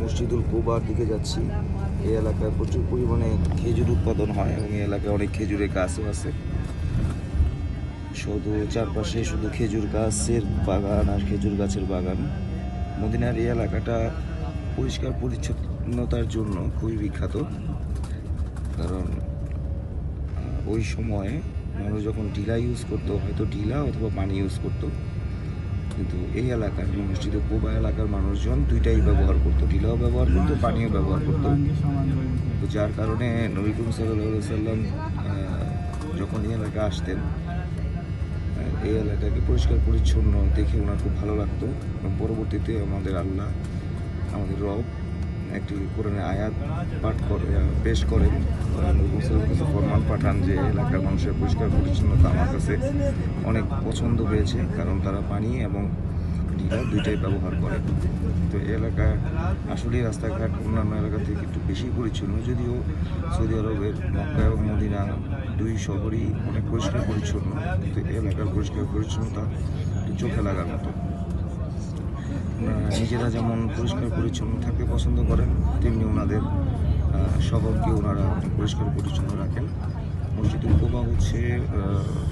মসজিদুল কুবার দিকে যাচ্ছি। এই এলাকায় প্রচুর পরিমাণে খেজুর উৎপাদন হয় এবং এই এলাকায় অনেক খেজুরের গাছও আছে। শুধু চারপাশে শুধু খেজুর গাছের বাগান আর খেজুর গাছের বাগান। মদিনার এই এলাকাটা পরিষ্কার পরিচ্ছন্নতার জন্য খুবই বিখ্যাত। কারণ ওই সময়ে মানুষ যখন ঢিলা ইউজ করতো, হয়তো ঢিলা অথবা পানি ইউজ করতো, কিন্তু এই এলাকার মসজিদে কুবা এলাকার মানুষজন দুইটাই ব্যবহার করতো, ঢিলাও ব্যবহার করতো, পানিও ব্যবহার করতো। তো যার কারণে নবী করিম সাল্লাল্লাহু সাল্লাম যখন এই এলাকায় আসতেন, এই এলাকাকে পরিষ্কার পরিচ্ছন্ন দেখে ওনার খুব ভালো লাগতো। এবং পরবর্তীতে আমাদের আল্লাহ, আমাদের রব একটি কোরআনের আয়াত পাঠ করে পেশ করেন, কিছু ফরমান পাঠান যে এলাকার মানুষের পরিষ্কার পরিচ্ছন্নতা আমার কাছে অনেক পছন্দ হয়েছে, কারণ তারা পানি এবং ঢিলা দুইটাই ব্যবহার করে। তো এই এলাকায় আসলেই রাস্তাঘাট অন্যান্য এলাকা থেকে একটু বেশি পরিচ্ছন্ন, যদিও সৌদি আরবের মক্কা এবং মদিনা দুই শহরই অনেক পরিষ্কার পরিচ্ছন্ন, কিন্তু এই এলাকার পরিষ্কার পরিচ্ছন্নতা চোখে লাগার মতো। নিজেরা যেমন পরিষ্কার পরিচ্ছন্ন থাকতে পছন্দ করেন, তেমনি ওনাদের শহরকে ওনারা পরিষ্কার পরিচ্ছন্ন রাখেন। মসজিদুল কুবা হচ্ছে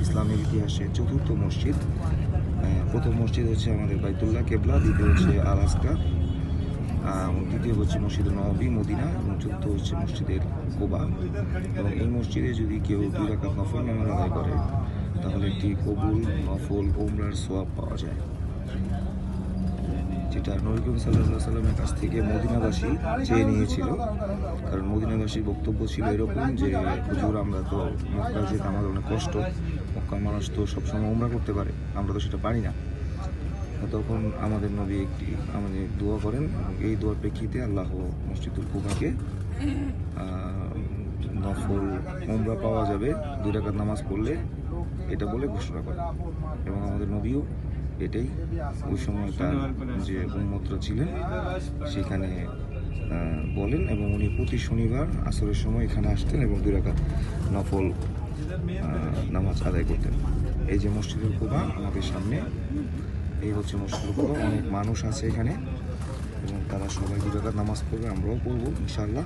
ইসলামের ইতিহাসে চতুর্থ মসজিদ। প্রথম মসজিদ হচ্ছে আমাদের বাইতুল্লাহ কেবলা, দ্বিতীয় হচ্ছে আল আসকা, তৃতীয় হচ্ছে মসজিদুল নববী মদিনা, এবং চতুর্থ হচ্ছে মসজিদের কুবা। এবং এই মসজিদে যদি কেউ 2 রাকাত নফল নামাজ আদায় করে, তাহলে একটি কবুল নফল ওমরার সোয়াব পাওয়া যায়, যেটা নবী করিম সাল্লাল্লাহু সাল্লামের কাছ থেকে মদিনাবাসী চেয়ে নিয়েছিল। কারণ মদিনাবাসীর বক্তব্য ছিল এরকম যে, হুজুর আমরা তো মক্কা যেতে আমাদের অনেক কষ্ট, মক্কার মানুষ তো সবসময় ওমরা করতে পারে, আমরা তো সেটা পারি না। তখন আমাদের নবী আমাদের দোয়া করেন, এবং এই দোয়ার প্রেক্ষিতে আল্লাহ মসজিদুল কুবাকে নফল ওমরা পাওয়া যাবে 2 রাকাত নামাজ পড়লে, এটা বলে ঘোষণা করেন। এবং আমাদের নবীও এটাই ওই সময় তার যে উম্মতরা ছিলেন সেখানে বলেন, এবং উনি প্রতি শনিবার আসরের সময় এখানে আসতেন এবং 2 রাকাত নফল নামাজ আদায় করতেন। এই যে মসজিদুল কুবা আমাদের সামনে, এই হচ্ছে মসজিদুল কুবা। অনেক মানুষ আছে এখানে এবং তারা সবাই 2 রাকাত নামাজ পড়বে, আমরাও পড়বো ইনশাআল্লাহ।